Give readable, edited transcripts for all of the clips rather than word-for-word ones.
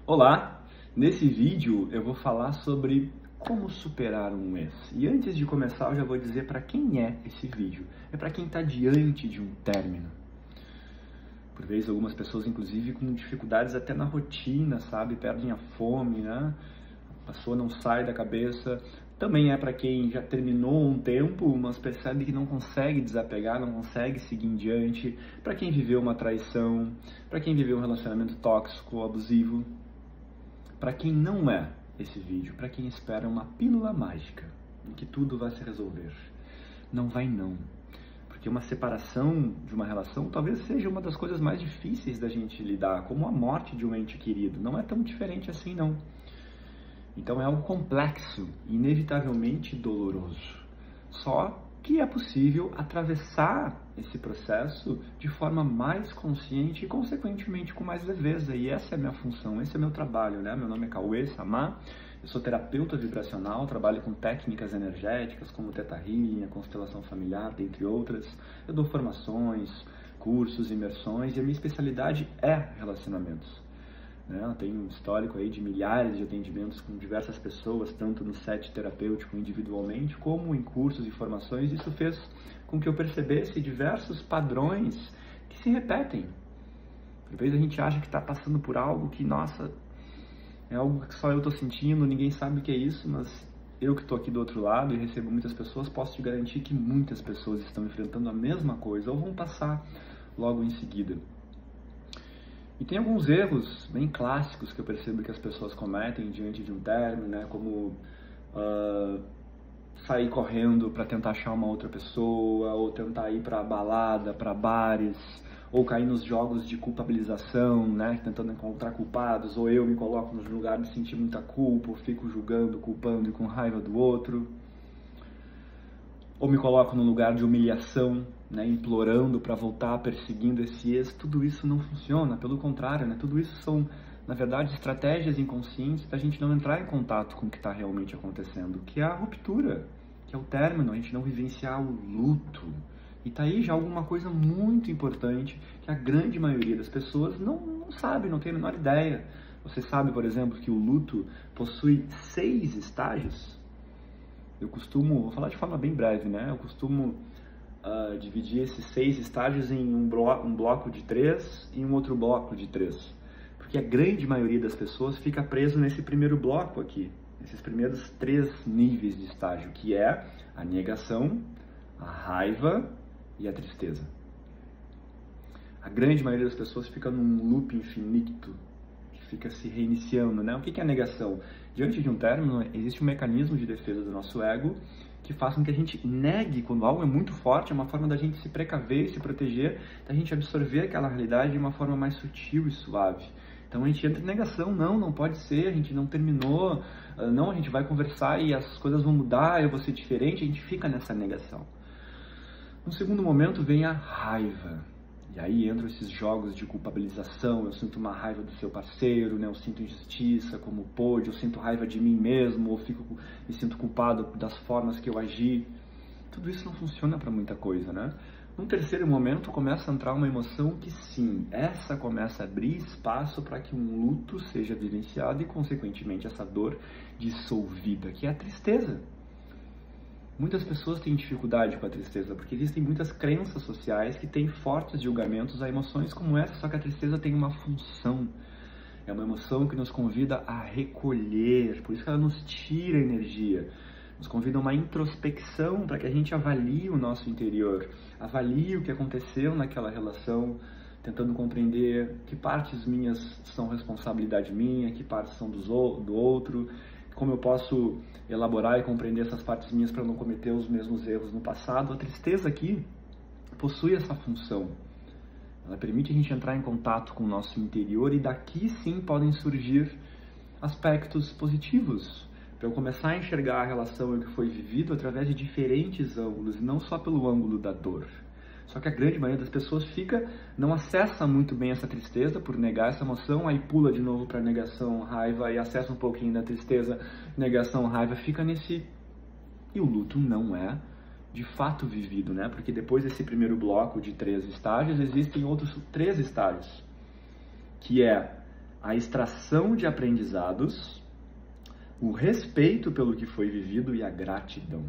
Olá! Nesse vídeo eu vou falar sobre como superar um ex. E antes de começar eu já vou dizer para quem é esse vídeo. É para quem está diante de um término. Por vezes algumas pessoas inclusive com dificuldades até na rotina, sabe? Perdem a fome, né? A pessoa não sai da cabeça. Também é para quem já terminou um tempo, mas percebe que não consegue desapegar, não consegue seguir em diante. Para quem viveu uma traição, para quem viveu um relacionamento tóxico, abusivo. Para quem não é esse vídeo, para quem espera uma pílula mágica em que tudo vai se resolver. Não vai não. Porque uma separação de uma relação talvez seja uma das coisas mais difíceis da gente lidar, como a morte de um ente querido. Não é tão diferente assim não. Então é algo complexo, inevitavelmente doloroso. Só que é possível atravessar esse processo de forma mais consciente e, consequentemente, com mais leveza. E essa é a minha função, esse é o meu trabalho, né? Meu nome é Cauê Samar, eu sou terapeuta vibracional, trabalho com técnicas energéticas como Theta Healing, a constelação familiar, dentre outras. Eu dou formações, cursos, imersões e a minha especialidade é relacionamentos. Eu tenho um histórico aí de milhares de atendimentos com diversas pessoas, tanto no set terapêutico individualmente, como em cursos e formações. Isso fez com que eu percebesse diversos padrões que se repetem. Às vezes a gente acha que está passando por algo que, nossa, é algo que só eu estou sentindo, ninguém sabe o que é isso, mas eu que estou aqui do outro lado e recebo muitas pessoas, posso te garantir que muitas pessoas estão enfrentando a mesma coisa ou vão passar logo em seguida. E tem alguns erros bem clássicos que eu percebo que as pessoas cometem diante de um término, né? Como sair correndo para tentar achar uma outra pessoa, ou tentar ir para balada, para bares, ou cair nos jogos de culpabilização, né? Tentando encontrar culpados, ou eu me coloco no lugar de sentir muita culpa, ou fico julgando, culpando e com raiva do outro. Ou me coloco no lugar de humilhação, né, implorando para voltar, perseguindo esse ex. Tudo isso não funciona, pelo contrário, né? Tudo isso são, na verdade, estratégias inconscientes da gente não entrar em contato com o que está realmente acontecendo, que é a ruptura, que é o término, a gente não vivenciar o luto. E tá aí já alguma coisa muito importante que a grande maioria das pessoas não sabe, não tem a menor ideia. Você sabe, por exemplo, que o luto possui 6 estágios? Vou falar de forma bem breve, né? Eu costumo dividir esses 6 estágios em um bloco de 3 e um outro bloco de 3. Porque a grande maioria das pessoas fica preso nesse primeiro bloco aqui, nesses primeiros 3 níveis de estágio, que é a negação, a raiva e a tristeza. A grande maioria das pessoas fica num loop infinito, fica se reiniciando, né? O que é a negação? Diante de um término, existe um mecanismo de defesa do nosso ego que faz com que a gente negue quando algo é muito forte, é uma forma da gente se precaver e se proteger, da gente absorver aquela realidade de uma forma mais sutil e suave. Então a gente entra em negação, não pode ser, a gente não terminou, não, a gente vai conversar e as coisas vão mudar, eu vou ser diferente, a gente fica nessa negação. No segundo momento vem a raiva. E aí entram esses jogos de culpabilização, eu sinto uma raiva do seu parceiro, né? Eu sinto injustiça, como pôde, eu sinto raiva de mim mesmo, ou me sinto culpado das formas que eu agi. Tudo isso não funciona para muita coisa, né? Num terceiro momento começa a entrar uma emoção que sim, essa começa a abrir espaço para que um luto seja vivenciado e consequentemente essa dor dissolvida, que é a tristeza. Muitas pessoas têm dificuldade com a tristeza, porque existem muitas crenças sociais que têm fortes julgamentos a emoções como essa, só que a tristeza tem uma função. É uma emoção que nos convida a recolher, por isso que ela nos tira energia. Nos convida a uma introspecção para que a gente avalie o nosso interior, avalie o que aconteceu naquela relação, tentando compreender que partes minhas são responsabilidade minha, que partes são do outro, como eu posso elaborar e compreender essas partes minhas para não cometer os mesmos erros no passado. A tristeza aqui possui essa função. Ela permite a gente entrar em contato com o nosso interior e daqui sim podem surgir aspectos positivos, para eu começar a enxergar a relação e o que foi vivido através de diferentes ângulos, e não só pelo ângulo da dor. Só que a grande maioria das pessoas não acessa muito bem essa tristeza por negar essa emoção, aí pula de novo para negação, raiva, e acessa um pouquinho da tristeza, negação, raiva, fica nesse... E o luto não é de fato vivido, né? Porque depois desse primeiro bloco de 3 estágios, existem outros 3 estágios, que é a extração de aprendizados, o respeito pelo que foi vivido e a gratidão.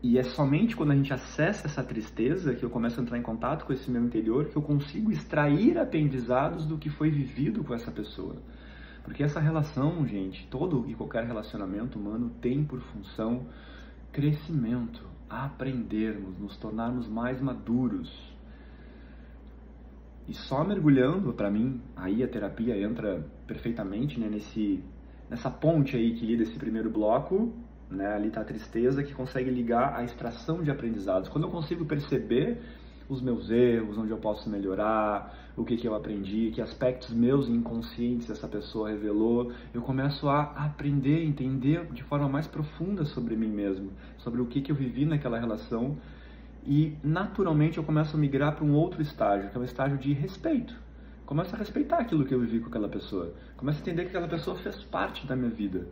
E é somente quando a gente acessa essa tristeza que eu começo a entrar em contato com esse meu interior que eu consigo extrair aprendizados do que foi vivido com essa pessoa. Porque essa relação, gente, todo e qualquer relacionamento humano tem por função crescimento, aprendermos, nos tornarmos mais maduros. E só mergulhando, para mim, aí a terapia entra perfeitamente, né, nessa ponte aí que liga esse primeiro bloco, né, ali está a tristeza, que consegue ligar a extração de aprendizados. Quando eu consigo perceber os meus erros, onde eu posso melhorar, o que eu aprendi, que aspectos meus inconscientes essa pessoa revelou, eu começo a aprender, entender de forma mais profunda sobre mim mesmo, sobre o que eu vivi naquela relação, e naturalmente eu começo a migrar para um outro estágio, que é o estágio de respeito. Começo a respeitar aquilo que eu vivi com aquela pessoa, começo a entender que aquela pessoa fez parte da minha vida.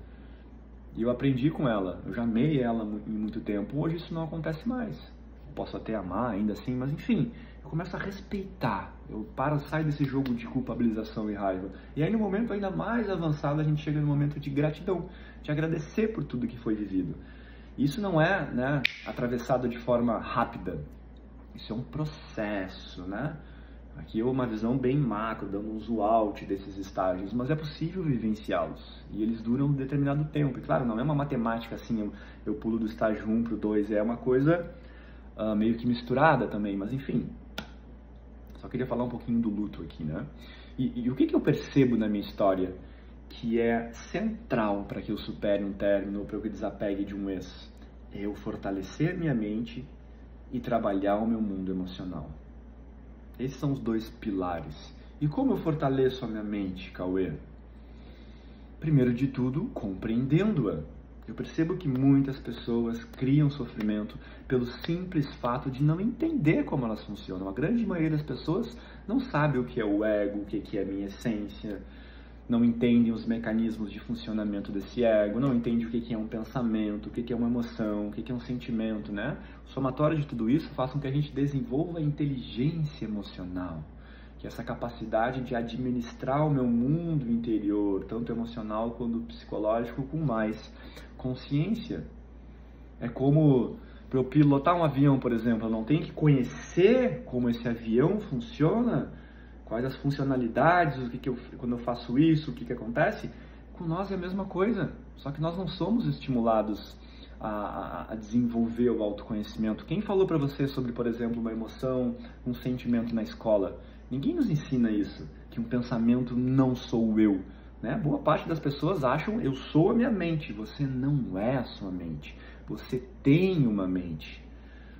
E eu aprendi com ela, eu já amei ela em muito tempo, hoje isso não acontece mais. Posso até amar ainda assim, mas enfim, eu começo a respeitar, eu saio desse jogo de culpabilização e raiva. E aí no momento ainda mais avançado a gente chega no momento de gratidão, de agradecer por tudo que foi vivido. Isso não é, né, atravessado de forma rápida, isso é um processo, né? Aqui é uma visão bem macro, dando um zoom out desses estágios, mas é possível vivenciá-los. E eles duram um determinado tempo. E claro, não é uma matemática assim, eu pulo do estágio 1 para o 2, é uma coisa meio que misturada também, mas enfim. Só queria falar um pouquinho do luto aqui, né? E o que eu percebo na minha história que é central para que eu supere um término ou para que eu desapegue de um ex? É eu fortalecer minha mente e trabalhar o meu mundo emocional. Esses são os dois pilares. E como eu fortaleço a minha mente, Cauê? Primeiro de tudo, compreendendo-a. Eu percebo que muitas pessoas criam sofrimento pelo simples fato de não entender como elas funcionam. A grande maioria das pessoas não sabe o que é o ego, o que é a minha essência, não entendem os mecanismos de funcionamento desse ego, não entendem o que é um pensamento, o que é uma emoção, o que é um sentimento, né? O somatório de tudo isso faz com que a gente desenvolva a inteligência emocional, que é essa capacidade de administrar o meu mundo interior, tanto emocional quanto psicológico, com mais consciência. É como para eu pilotar um avião, por exemplo, eu não tenho que conhecer como esse avião funciona, quais as funcionalidades, quando eu faço isso, o que acontece. Com nós é a mesma coisa, só que nós não somos estimulados a desenvolver o autoconhecimento. Quem falou para você sobre, por exemplo, uma emoção, um sentimento na escola? Ninguém nos ensina isso, que um pensamento não sou eu, né? Boa parte das pessoas acham eu sou a minha mente. Você não é a sua mente, você tem uma mente.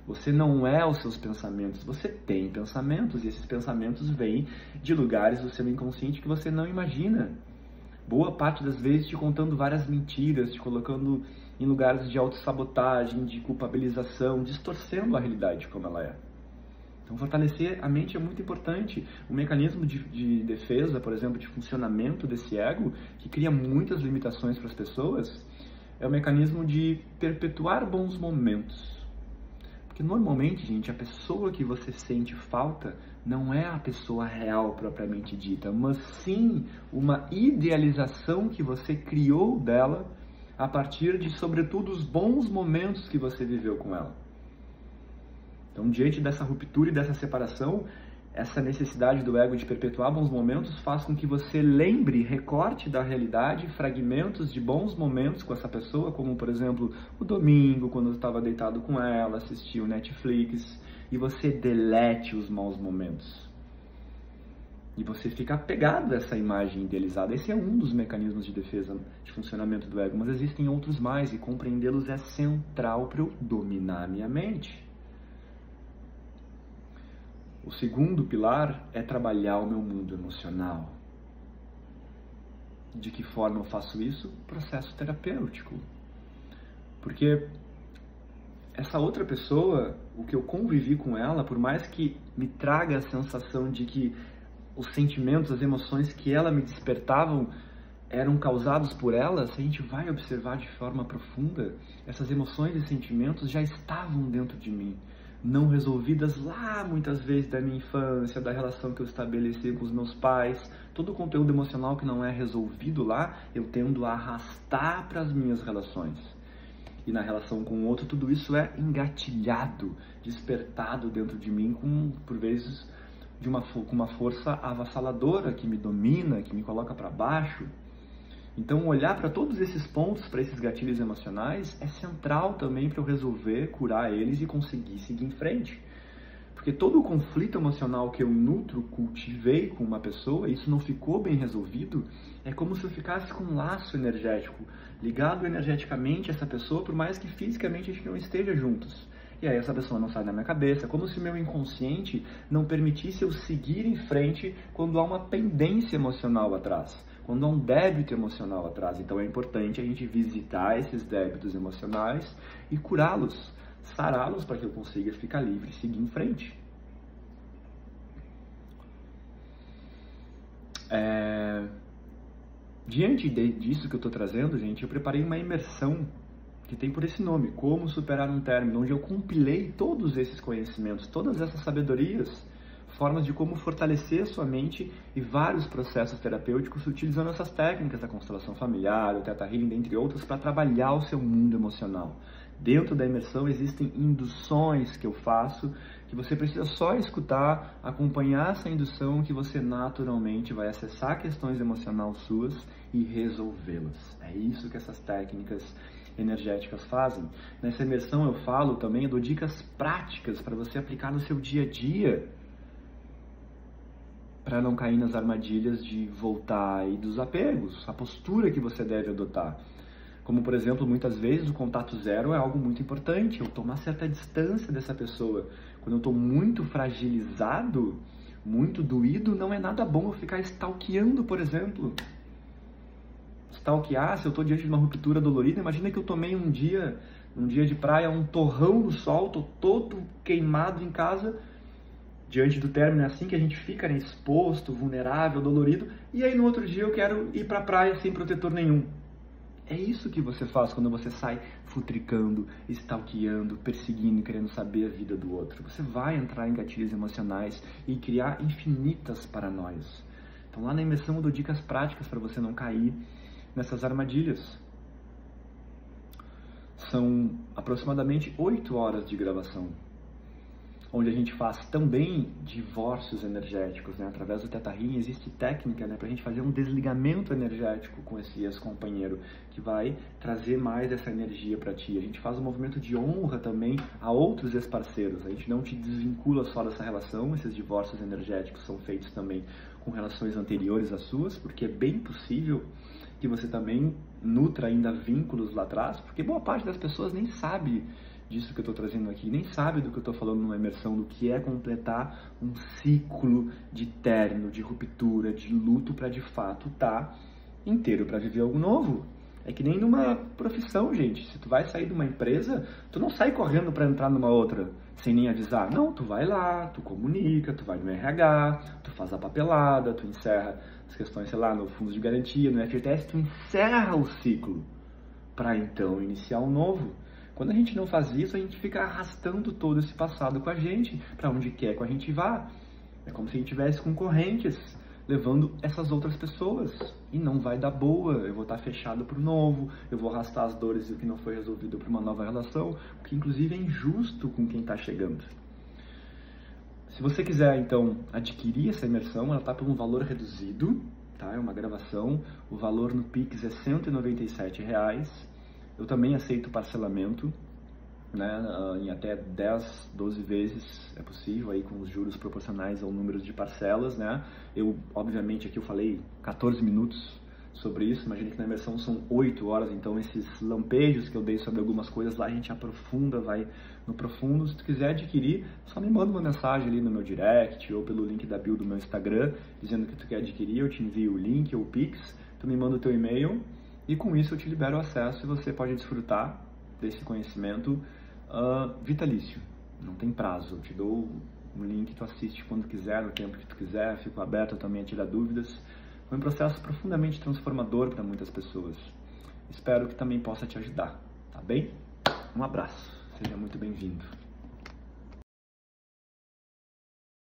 Você não é os seus pensamentos, você tem pensamentos e esses pensamentos vêm de lugares do seu inconsciente que você não imagina. Boa parte das vezes te contando várias mentiras, te colocando em lugares de autossabotagem, de culpabilização, distorcendo a realidade como ela é. Então fortalecer a mente é muito importante. O mecanismo de defesa, por exemplo, de funcionamento desse ego, que cria muitas limitações para as pessoas, é o mecanismo de perpetuar bons momentos. Porque normalmente, gente, a pessoa que você sente falta não é a pessoa real propriamente dita, mas sim uma idealização que você criou dela a partir de, sobretudo, os bons momentos que você viveu com ela. Então, diante dessa ruptura e dessa separação, essa necessidade do ego de perpetuar bons momentos faz com que você lembre, recorte da realidade, fragmentos de bons momentos com essa pessoa, como, por exemplo, o domingo, quando eu estava deitado com ela, assistia o Netflix, e você delete os maus momentos. E você fica apegado a essa imagem idealizada. Esse é um dos mecanismos de defesa, de funcionamento do ego, mas existem outros mais, e compreendê-los é central para eu dominar a minha mente. O segundo pilar é trabalhar o meu mundo emocional. De que forma eu faço isso? Processo terapêutico. Porque essa outra pessoa, o que eu convivi com ela, por mais que me traga a sensação de que os sentimentos, as emoções que ela me despertavam eram causados por ela, se a gente vai observar de forma profunda, essas emoções e sentimentos já estavam dentro de mim. não resolvidas lá, muitas vezes, da minha infância, da relação que eu estabeleci com os meus pais. Todo o conteúdo emocional que não é resolvido lá, eu tendo a arrastar para as minhas relações. E na relação com o outro, tudo isso é engatilhado, despertado dentro de mim, por vezes, com uma força avassaladora que me domina, que me coloca para baixo. Então, olhar para todos esses pontos, para esses gatilhos emocionais, é central também para eu resolver, curar eles e conseguir seguir em frente. Porque todo o conflito emocional que eu nutro, cultivei com uma pessoa, isso não ficou bem resolvido, é como se eu ficasse com um laço energético, ligado energeticamente a essa pessoa, por mais que fisicamente a gente não esteja juntos. E aí essa pessoa não sai da minha cabeça, como se o meu inconsciente não permitisse eu seguir em frente quando há uma pendência emocional atrás, quando há um débito emocional atrás. Então é importante a gente visitar esses débitos emocionais e curá-los, sará-los para que eu consiga ficar livre e seguir em frente. Diante disso que eu estou trazendo, gente, eu preparei uma imersão que tem por esse nome, Como Superar um Término, onde eu compilei todos esses conhecimentos, todas essas sabedorias, formas de como fortalecer a sua mente e vários processos terapêuticos utilizando essas técnicas da constelação familiar, o Theta Healing, dentre outras, para trabalhar o seu mundo emocional. Dentro da imersão existem induções que eu faço, que você precisa só escutar, acompanhar essa indução, que você naturalmente vai acessar questões emocionais suas e resolvê-las. É isso que essas técnicas energéticas fazem. Nessa imersão eu falo também, eu dou dicas práticas para você aplicar no seu dia a dia, para não cair nas armadilhas de voltar e dos apegos, a postura que você deve adotar. Como, por exemplo, muitas vezes o contato zero é algo muito importante, eu tomar certa distância dessa pessoa. Quando eu estou muito fragilizado, muito doído, não é nada bom eu ficar stalkeando, por exemplo. Stalkear, se eu estou diante de uma ruptura dolorida, imagina que eu tomei um dia de praia, um torrão no sol, estou todo queimado em casa, diante do término, é assim que a gente fica, né, exposto, vulnerável, dolorido, e aí no outro dia eu quero ir para a praia sem protetor nenhum. É isso que você faz quando você sai futricando, stalkeando, perseguindo, querendo saber a vida do outro. Você vai entrar em gatilhos emocionais e criar infinitas paranoias. Então lá na imersão eu dou dicas práticas para você não cair nessas armadilhas. São aproximadamente 8 horas de gravação, onde a gente faz também divórcios energéticos, né? Através do Theta Healing existe técnica, né, para a gente fazer um desligamento energético com esse ex-companheiro, que vai trazer mais essa energia para ti. A gente faz um movimento de honra também a outros ex-parceiros. A gente não te desvincula só dessa relação, esses divórcios energéticos são feitos também com relações anteriores às suas, porque é bem possível que você também nutra ainda vínculos lá atrás, porque boa parte das pessoas nem sabe disso que eu estou trazendo aqui, nem sabe do que eu estou falando numa imersão, do que é completar um ciclo de término, de ruptura, de luto, para de fato estar inteiro para viver algo novo. É que nem numa profissão, gente. Se tu vai sair de uma empresa, tu não sai correndo para entrar numa outra sem nem avisar. Não, tu vai lá, tu comunica, tu vai no RH, tu faz a papelada, tu encerra as questões, sei lá, no fundo de garantia, no FGTS, tu encerra o ciclo para então iniciar um novo. Quando a gente não faz isso, a gente fica arrastando todo esse passado com a gente, para onde quer que a gente vá. É como se a gente tivesse com correntes, levando essas outras pessoas. E não vai dar boa, eu vou estar fechado para o novo, eu vou arrastar as dores do que não foi resolvido para uma nova relação, o que inclusive é injusto com quem está chegando. Se você quiser, então, adquirir essa imersão, ela está por um valor reduzido, tá? É uma gravação, o valor no Pix é R$ 197. Eu também aceito parcelamento, né, em até 10, 12 vezes é possível, aí com os juros proporcionais ao número de parcelas, né? Eu, obviamente, aqui eu falei 14 minutos sobre isso, imagina que na imersão são 8 horas, então esses lampejos que eu dei sobre algumas coisas lá, a gente aprofunda, vai no profundo. Se tu quiser adquirir, só me manda uma mensagem ali no meu direct, ou pelo link da bio do meu Instagram, dizendo que tu quer adquirir, eu te envio o link ou o Pix, tu me manda o teu e-mail, e com isso eu te libero o acesso e você pode desfrutar desse conhecimento vitalício. Não tem prazo, eu te dou um link, tu assiste quando quiser, no tempo que tu quiser, fico aberto também a tirar dúvidas. Foi um processo profundamente transformador para muitas pessoas. Espero que também possa te ajudar, tá bem? Um abraço, seja muito bem-vindo.